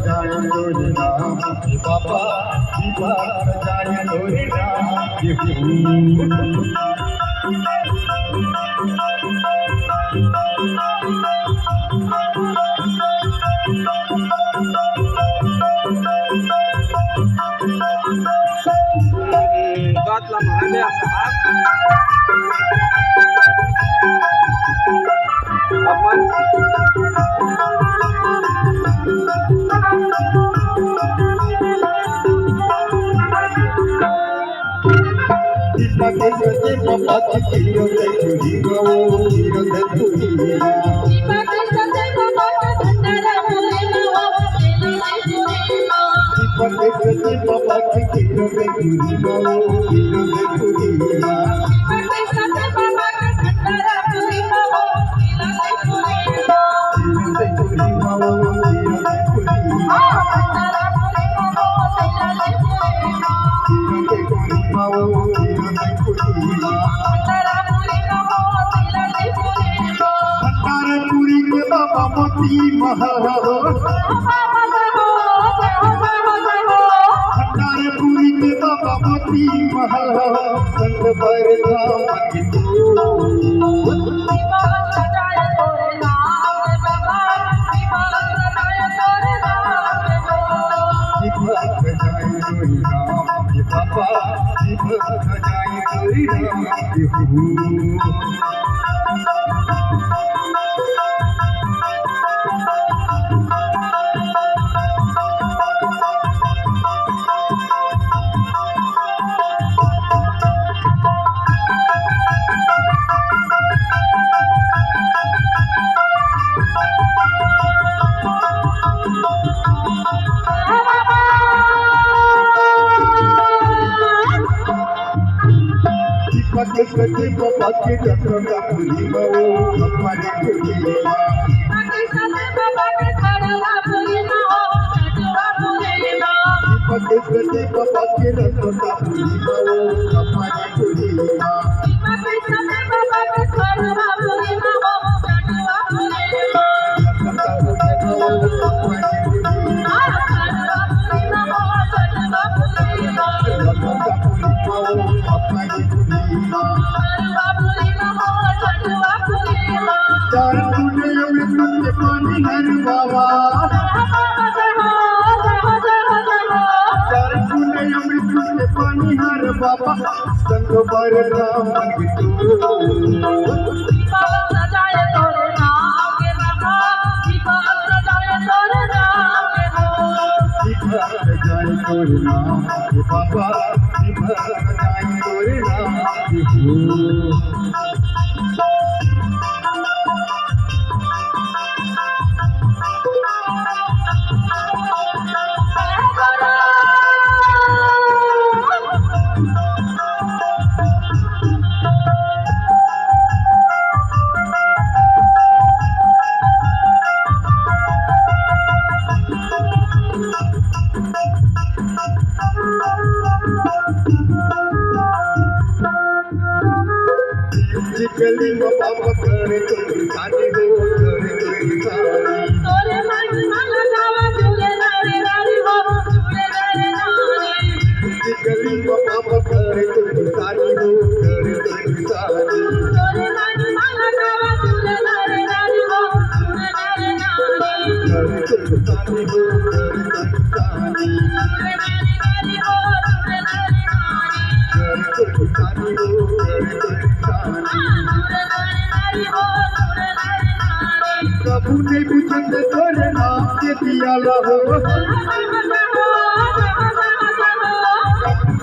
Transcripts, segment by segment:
जाए तोरे नाम के बाबा दीवार जाए तोरे नाम के गातला म्हणाले असा आपण सचे बाबा की पुरी के बाबा मोती पुरी के बाबा मोती महल संत पर बाबा सजाए तोरी नाम सचे बाबा के जसोदा पुरी हमारे खुलीमा सचे बाबा के जसोदा पुरी हमारे खुलीमा पानी हर बाबा पानी हर बाबा संग पर राम जाए तोरे नाम बाबा जाए तोरे नाम गली में बाबा करे तो साथी हो करे तो सारी तोरे मन माला गावा झूले नारे नारी हो झूले नारे नारी गली में बाबा करे तो साथी हो करे तो सारी तोरे मन माला गावा झूले नारे नारी हो झूले नारे नारी करे तो साथी हो करे तो सारी झूले नारे नारी हो झूले नारे नारी करे तो साथी हो करे तो सारी प्रभु ने बुझंग तोरे नाम के दिया हो प्रभु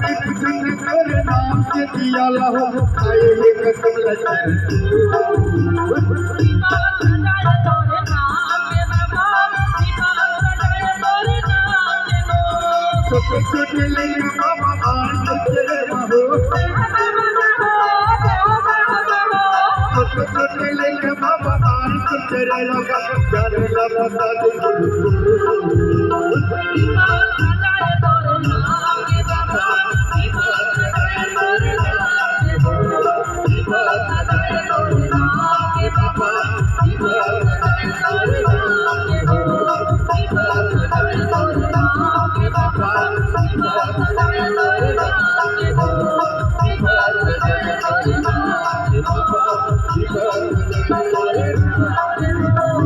ने बुझंग तोरे नाम के दिया हो आए ये कसम छोटे छोटे लेके बाबा आन तेरे हो छोटे छोटे लेके बाबा आन तेरे लगा प्यारे लगा Baba, तोरे नाम के बाबा विभक्त गावे तोरे नाम के हो विभक्त गावे तोरे नाम के बाबा विभक्त गावे तोरे नाम के हो